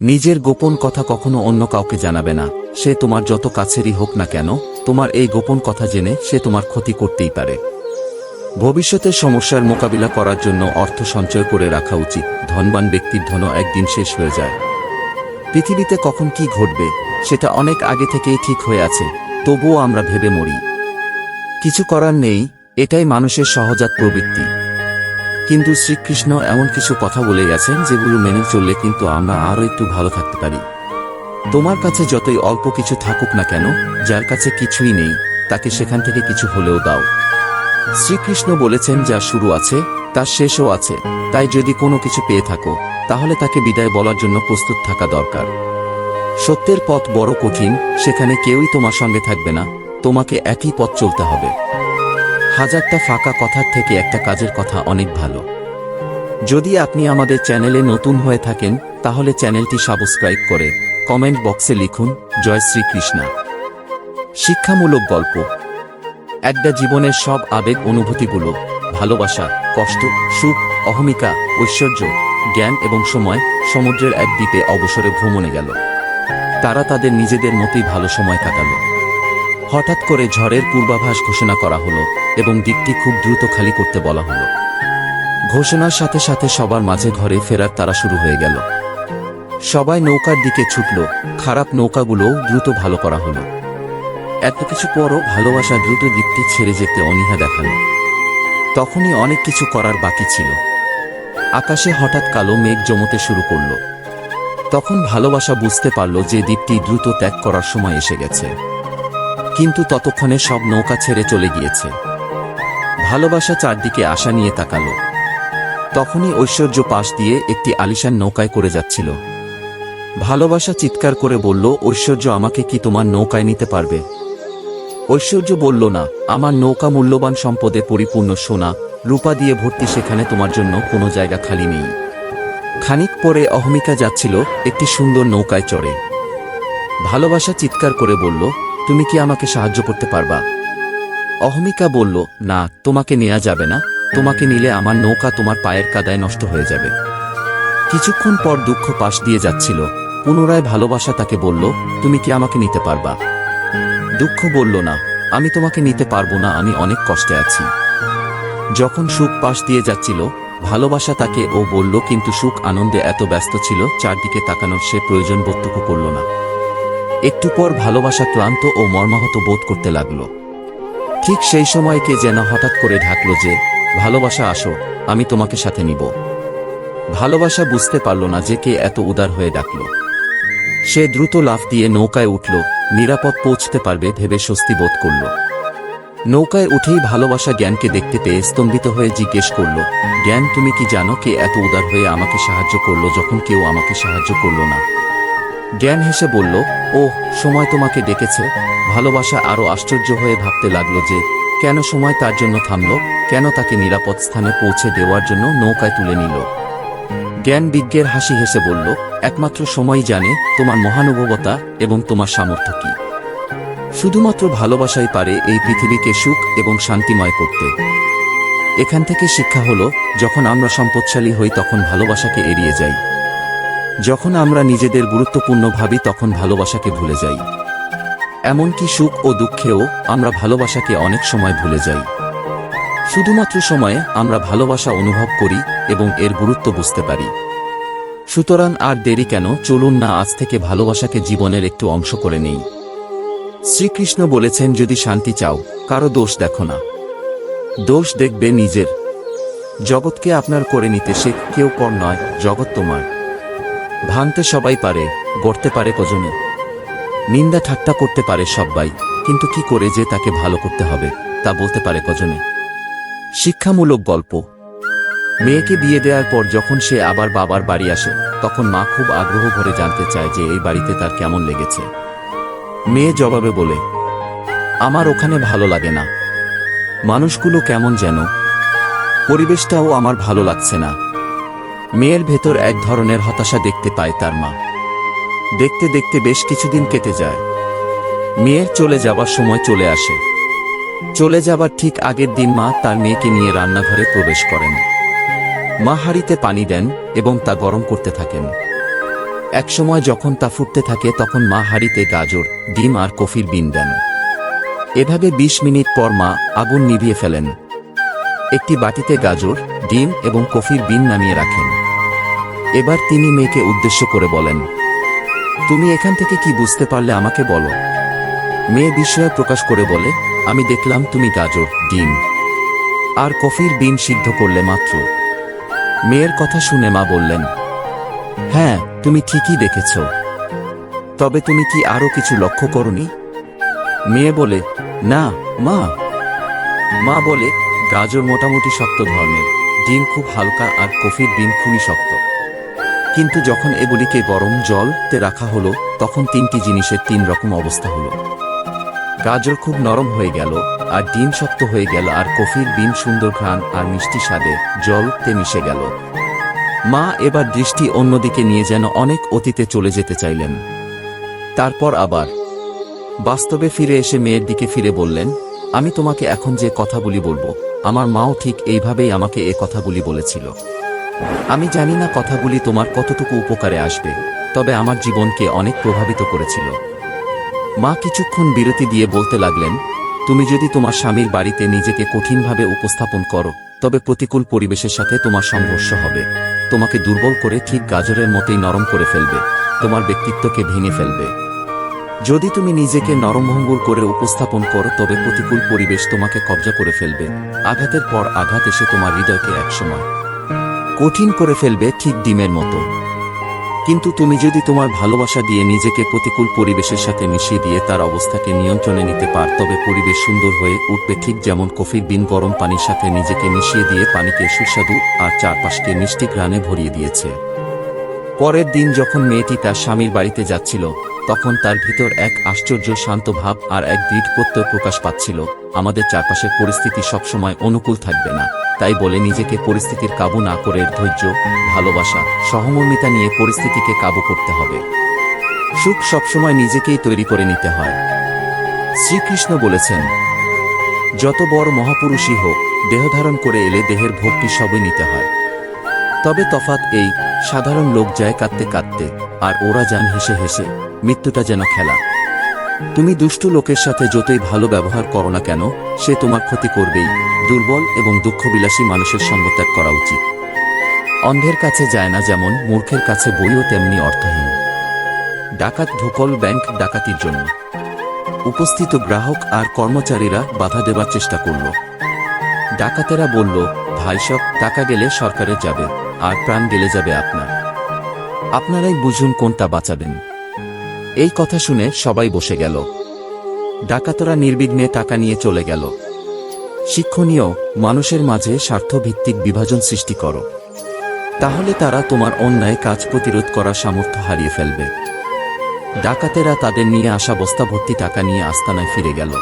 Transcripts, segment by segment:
নিজের গোপন কথা কখনো অন্য কাউকে জানাবে না, সে তোমার যত কাছেরই হোক না কেন। তোমার এই গোপন কথা জেনে সে তোমার ক্ষতি করতেই পারে। ভবিষ্যতের সমস্যার মোকাবিলা করার জন্য অর্থ সঞ্চয় করে রাখা উচিত। ধনবান ব্যক্তির ধনও একদিন শেষ হয়ে যায়। পৃথিবীতে কখন কি ঘটবে সেটা অনেক আগে থেকেই ঠিক হয়ে আছে, তবুও আমরা ভেবে মরি। কিছু করার নেই, এটাই মানুষের সহজাত প্রবৃত্তি। কিন্তু শ্রীকৃষ্ণ এমন কিছু কথা বলে গেছেন যেগুলো মেনে চললে কিন্তু আমরা আরও একটু ভালো থাকতে পারি। তোমার কাছে যতই অল্প কিছু থাকুক না কেন, যার কাছে কিছুই নেই তাকে সেখান থেকে কিছু হলেও দাও। শ্রীকৃষ্ণ বলেছেন, যা শুরু আছে তার শেষও আছে। তাই যদি কোনো কিছু পেয়ে থাকো তাহলে তাকে বিদায় বলার জন্য প্রস্তুত থাকা দরকার। সত্যের পথ বড় কঠিন, সেখানে কেউই তোমার সঙ্গে থাকবে না, তোমাকে একই পথ চলতে হবে। হাজারটা ফাঁকা কথার থেকে একটা কাজের কথা অনেক ভালো। যদি আপনি আমাদের চ্যানেলে নতুন হয়ে থাকেন তাহলে চ্যানেলটি সাবস্ক্রাইব করে কমেন্ট বক্সে লিখুন, জয় শ্রীকৃষ্ণ। শিক্ষামূলক গল্প। একটা জীবনের সব আবেগ অনুভূতিগুলো, ভালোবাসা, কষ্ট, সুখ, অহমিকা, ঐশ্বর্য, জ্ঞান এবং সময়, সমুদ্রের এক দ্বীপে অবসরে ভ্রমণে গেল। তারা তাদের নিজেদের মতোই ভালো সময় কাটাল। হঠাৎ করে ঝড়ের পূর্বাভাস ঘোষণা করা হলো এবং দ্বীপটি খুব দ্রুত খালি করতে বলা হলো। ঘোষণার সাথে সাথে সবার মাঝে ঘরে ফেরার তাড়া শুরু হয়ে গেল। সবাই নৌকার দিকে ছুটল। খারাপ নৌকাগুলোও দ্রুত ভালো করা হলো। এত কিছু পরও ভালোবাসা দ্রুত দ্বীপটি ছেড়ে যেতে অনীহা দেখালো। তখনই অনেক কিছু করার বাকি ছিল। আকাশে হঠাৎ কালো মেঘ জমতে শুরু করল। তখন ভালোবাসা বুঝতে পারল যে দ্বীপটি দ্রুত ত্যাগ করার সময় এসে গেছে। কিন্তু ততক্ষণে সব নৌকা ছেড়ে চলে গিয়েছে। ভালোবাসা চারদিকে আশা নিয়ে তাকালো। তখনই ঐশ্বর্য পাশ দিয়ে একটি আলিশান নৌকায় করে যাচ্ছিল। ভালোবাসা চিৎকার করে বলল, ঐশ্বর্য, আমাকে কি তোমার নৌকায় নিতে পারবে? ঐশ্বর্য বলল, না, আমার নৌকা মূল্যবান সম্পদে পরিপূর্ণ, সোনা রূপা দিয়ে ভর্তি, সেখানে তোমার জন্য কোনো জায়গা খালি নেই। খানিক পরে অহমিকা যাচ্ছিল একটি সুন্দর নৌকায় চড়ে। ভালোবাসা চিৎকার করে বলল, তুমি কি আমাকে সাহায্য করতে পারবা? অহমিকা বলল, না, তোমাকে নেওয়া যাবে না, তোমাকে নিলে আমার নৌকা তোমার পায়ের কাদায় নষ্ট হয়ে যাবে। কিছুক্ষণ পর দুঃখ পাশ দিয়ে যাচ্ছিল। পুনরায় ভালোবাসা তাকে বলল, তুমি কি আমাকে নিতে পারবা? দুঃখ বলল, না, আমি তোমাকে নিতে পারবো না, আমি অনেক কষ্টে আছি। যখন সুখ পাশ দিয়ে যাচ্ছিল, ভালোবাসা তাকে ও বলল, কিন্তু সুখ আনন্দে এত ব্যস্ত ছিল চারদিকে তাকানোর সে প্রয়োজন বোধটুকু করল না। একটু পর ভালোবাসা ক্লান্ত ও মর্মাহত বোধ করতে লাগল। ঠিক সেই সময় কে যেন হঠাৎ করে ঢাকল যে, ভালোবাসা, আসো, আমি তোমাকে সাথে নিব। ভালোবাসা বুঝতে পারল না যে কে এত উদার হয়ে ডাকল। সে দ্রুত লাফ দিয়ে নৌকায় উঠল। নিরাপদ পৌঁছতে পারবে ভেবে স্বস্তি বোধ করল। নৌকায় উঠেই ভালোবাসা জ্ঞানকে দেখতে পেয়ে স্তম্ভিত হয়ে জিজ্ঞেস করল, জ্ঞান, তুমি কি জানো কে এত উদার হয়ে আমাকে সাহায্য করল যখন কেউ আমাকে সাহায্য করল না? জ্ঞান হেসে বলল, ওহ, সময় তোমাকে ডেকেছে। ভালোবাসা আরও আশ্চর্য হয়ে ভাবতে লাগল যে কেন সময় তার জন্য থামল, কেন তাকে নিরাপদ স্থানে পৌঁছে দেওয়ার জন্য নৌকায় তুলে নিল। জ্ঞান বিজ্ঞের হাসি হেসে বলল, একমাত্র সময়ই জানে তোমার মহানুভবতা এবং তোমার সামর্থ্য কি। শুধুমাত্র ভালোবাসাই পারে এই পৃথিবীকে সুখ এবং শান্তিময় করতে। এখান থেকে শিক্ষা হলো, যখন আমরা সম্পদশালী হই তখন ভালোবাসাকে এড়িয়ে যাই। যখন আমরা নিজেদের গুরুত্বপূর্ণ ভাবি তখন ভালোবাসাকে ভুলে যাই। এমনকি সুখ ও দুঃখেও আমরা ভালোবাসাকে অনেক সময় ভুলে যাই। শুধুমাত্র সময়ে আমরা ভালোবাসা অনুভব করি এবং এর গুরুত্ব বুঝতে পারি। সুতরাং আর দেরি কেন, চলুন না আজ থেকে ভালোবাসাকে জীবনের একটু অংশ করে নেই। শ্রীকৃষ্ণ বলেছেন, যদি শান্তি চাও, কারো দোষ দেখো না, দোষ দেখবে নিজের। জগৎকে আপনার করে নিতে সে কেউ পর নয়, জগৎ তোমার। ভাঙতে সবাই পারে, গড়তে পারে কজনে। নিন্দা ঠাট্টা করতে পারে সবাই, কিন্তু কি করে যে তাকে ভালো করতে হবে তা বলতে পারে কজনে। শিক্ষামূলক গল্প। মেয়েকে বিয়ে দেওয়ার পর যখন সে আবার বাবার বাড়ি আসে তখন মা খুব আগ্রহ ভরে জানতে চায় যে এই বাড়িতে তার কেমন লেগেছে। মেয়ে জবাবে বলে, আমার ওখানে ভালো লাগে না, মানুষগুলো কেমন যেন, পরিবেশটাও আমার ভালো লাগছে না। মেয়ের ভেতর এক ধরনের হতাশা দেখতে পায় তার মা। দেখতে দেখতে বেশ কিছুদিন কেটে যায়। মেয়ের চলে যাবার সময় চলে আসে। চলে যাবার ঠিক আগের দিন মা তার মেয়েকে নিয়ে রান্নাঘরে প্রবেশ করেন। মা হাঁড়িতে পানি দেন এবং তা গরম করতে থাকেন। একসময় যখন তা ফুটতে থাকে তখন মা হাঁড়িতে গাজর, ডিম আর কফির বিন দেন। এভাবে ২০ মিনিট পর মা আগুন নিভিয়ে ফেলেন। একটি বাটিতে গাজর, ডিম এবং কফির বিন নামিয়ে রাখেন। এবার তিনি মেয়েকে উদ্দেশ্য করে বলেন, তুমি এখান থেকে কি বুঝতে পারলে আমাকে বলো। মেয়ে বিস্ময় প্রকাশ করে বলে, আমি দেখলাম তুমি গাজর, ডিম আর কফির বিন সিদ্ধ করলে মাত্র। মেয়ের কথা শুনে মা বললেন, হ্যাঁ তুমি ঠিকই দেখেছ, তবে তুমি কি আরো কিছু লক্ষ্য করনি? মেয়ে বলে, না মা। মা বলে, গাজর মোটামুটি শক্ত ধরনের, ডিম খুব হালকা আর কফির বিন খুবই শক্ত। কিন্তু যখন এগুলিকে গরম জলতে রাখা হলো তখন তিনটি জিনিসের তিন রকম অবস্থা হলো। গাজর খুব নরম হয়ে গেল, আর ডিম শক্ত হয়ে গেল, আর কফির বিন সুন্দর ঘ্রাণ আর মিষ্টি স্বাদে জলতে মিশে গেল। মা এবার দৃষ্টি অন্যদিকে নিয়ে যেন অনেক অতীতে চলে যেতে চাইলেন। তারপর আবার বাস্তবে ফিরে এসে মেয়ের দিকে ফিরে বললেন, আমি তোমাকে এখন যে কথাগুলি বলবো, আমার মাও ঠিক এইভাবেই আমাকে এ কথাগুলি বলেছিল। আমি জানি না কথাগুলি তোমার কতটুকু উপকারে আসবে, তবে আমার জীবনকে অনেক প্রভাবিত করেছিল। মা কিছুক্ষণ বিরতি দিয়ে বলতে লাগলেন, তুমি যদি তোমার স্বামীর বাড়িতে নিজেকে কঠিনভাবে উপস্থাপন করো, তবে প্রতিকূল পরিবেশের সাথে তোমার সংঘর্ষ হবে, তোমাকে দুর্বল করে ঠিক গাজরের মতোই নরম করে ফেলবে, তোমার ব্যক্তিত্বকে ভেঙে ফেলবে। যদি তুমি নিজেকে নরমভঙ্গুর করে উপস্থাপন করো তবে প্রতিকূল পরিবেশ তোমাকে কব্জা করে ফেলবে, আঘাতের পর আঘাত এসে তোমার হৃদয়কে একসময় কঠিন করে ফেলবে, ঠিক ডিমের মতো। কিন্তু তুমি যদি তোমার ভালোবাসা দিয়ে নিজেকে প্রতিকূল পরিবেশের সাথে মিশিয়ে দিয়ে তার অবস্থাকে নিয়ন্ত্রণে নিতে পার, তবে পরিবেশ সুন্দর হয়ে উঠবে, ঠিক যেমন কফির বিন গরম পানির সাথে নিজেকে মিশিয়ে দিয়ে পানিকে সুস্বাদু আর চারপাশকে মিষ্টি ঘ্রাণে ভরিয়ে দিয়েছে। পরের দিন যখন মেয়েটি তার স্বামীর বাড়িতে যাচ্ছিল তখন তার ভিতর এক আশ্চর্য শান্ত ভাব আর এক দৃঢ় প্রত্যয় প্রকাশ পাচ্ছিল, আমাদের চারপাশের পরিস্থিতি সবসময় অনুকূল থাকবে না, তাই বলে নিজেকে পরিস্থিতির কাবু না করে ধৈর্য, ভালোবাসা, সহমর্মিতা নিয়ে পরিস্থিতিকে কাবু করতে হবে। সুখ সবসময় নিজেকেই তৈরি করে নিতে হয়। শ্রীকৃষ্ণ বলেছেন, যত বড় মহাপুরুষই হোক, দেহধারণ করে এলে দেহের ভক্তি সবই নিতে হয়। তবে তফাৎ এই, সাধারণ লোক যায় কাঁদতে কাঁদতে, আর ওরা যান হেসে হেসে, মৃত্যুটা যেন খেলা। তুমি দুষ্টু লোকের সাথে যতই ভালো ব্যবহার করো না কেন, সে তোমার ক্ষতি করবেই। দুর্বল এবং দুঃখবিলাসী মানুষের সঙ্গ ত্যাগ করা উচিত। অন্ধের কাছে যায় না যেমন, মূর্খের কাছে বইও তেমনি অর্থহীন। ডাকাত ঢোকল ব্যাংক ডাকাতির জন্য। উপস্থিত গ্রাহক আর কর্মচারীরা বাধা দেবার চেষ্টা করল। ডাকাতেরা বলল, ভাই সব টাকা গেলে সরকারের যাবে, আর প্রাণ গেলে যাবে আপনার। আপনারাই বুঝুন কোনটা বাঁচাবেন। এই কথা শুনে সবাই বসে গেল। ডাকাতরা নির্বিঘ্নে টাকা নিয়ে চলে গেল। শিক্ষণীয়, মানুষের মাঝে স্বার্থভিত্তিক বিভাজন সৃষ্টি করো, তাহলে তারা তোমার অন্যায় কাজ প্রতিরোধ করার সামর্থ্য হারিয়ে ফেলবে। ডাকাতেরা তাদের নিয়ে আসা বস্তা ভর্তি টাকা নিয়ে আস্তানায় ফিরে গেল।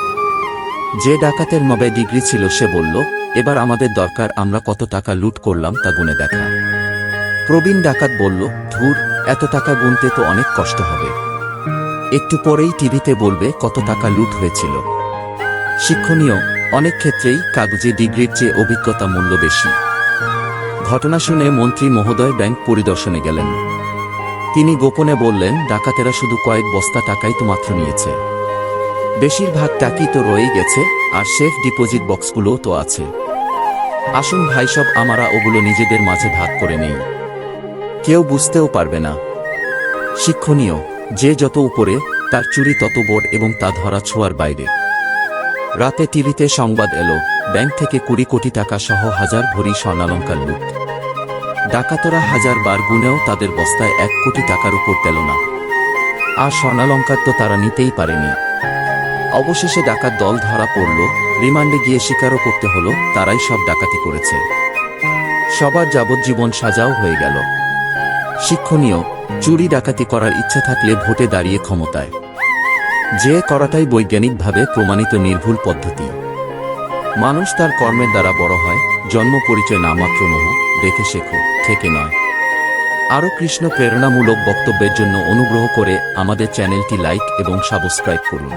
যে ডাকাতের ৯০ ডিগ্রি ছিল সে বলল, এবার আমাদের দরকার আমরা কত টাকা লুট করলাম তা গুনে দেখা। প্রবীণ ডাকাত বলল, ধুর, এত টাকা গুনতে তো অনেক কষ্ট হবে, একটু পরেই টিভিতে বলবে কত টাকা লুট হয়েছিল। শিক্ষণীয়, অনেক ক্ষেত্রেই কাগজে ডিগ্রির চেয়ে অভিজ্ঞতা মূল্য বেশি। ঘটনা শুনে মন্ত্রী মহোদয় ব্যাংক পরিদর্শনে গেলেন। তিনি গোপনে বললেন, ডাকাতেরা শুধু কয়েক বস্তা টাকাই তো মাত্র নিয়েছে, বেশিরভাগ টাকাই তো রয়েই গেছে, আর সেফ ডিপোজিট বক্সগুলোও তো আছে। আসুন ভাই সব, আমরা ওগুলো নিজেদের মাঝে ভাগ করে নেই, কেউ বুঝতেও পারবে না। শিক্ষণীয়, যে যত উপরে তার চুরি তত বড় এবং তা ধরা ছোঁয়ার বাইরে। রাতে টিভিতে সংবাদ এলো, ব্যাংক থেকে ২০ কোটি টাকা সহ ১০০০ ভরি স্বর্ণালঙ্কার লুট। ডাকাতরা ১০০০ বার গুনেও তাদের বস্তায় ১ কোটি টাকার উপর পেল না, আর স্বর্ণালঙ্কার তো তারা নিতেই পারেনি। অবশেষে ডাকাত দল ধরা পড়ল, রিমান্ডে গিয়ে স্বীকারও করতে হলো তারাই সব ডাকাতি করেছে। সবার যাবজ্জীবন সাজাও হয়ে গেল। শিক্ষণীয়, চুরি ডাকাতি করার ইচ্ছা থাকলে ভোটে দাঁড়িয়ে ক্ষমতায় যে করাটাই বৈজ্ঞানিকভাবে প্রমাণিত নির্ভুল পদ্ধতি। মানুষ তার কর্মের দ্বারা বড় হয়, জন্ম পরিচয় নামাত্র মোহ, দেখে শেখো, থেকে নয়। আরও কৃষ্ণ প্রেরণামূলক বক্তব্যের জন্য অনুগ্রহ করে আমাদের চ্যানেলটি লাইক এবং সাবস্ক্রাইব করুন।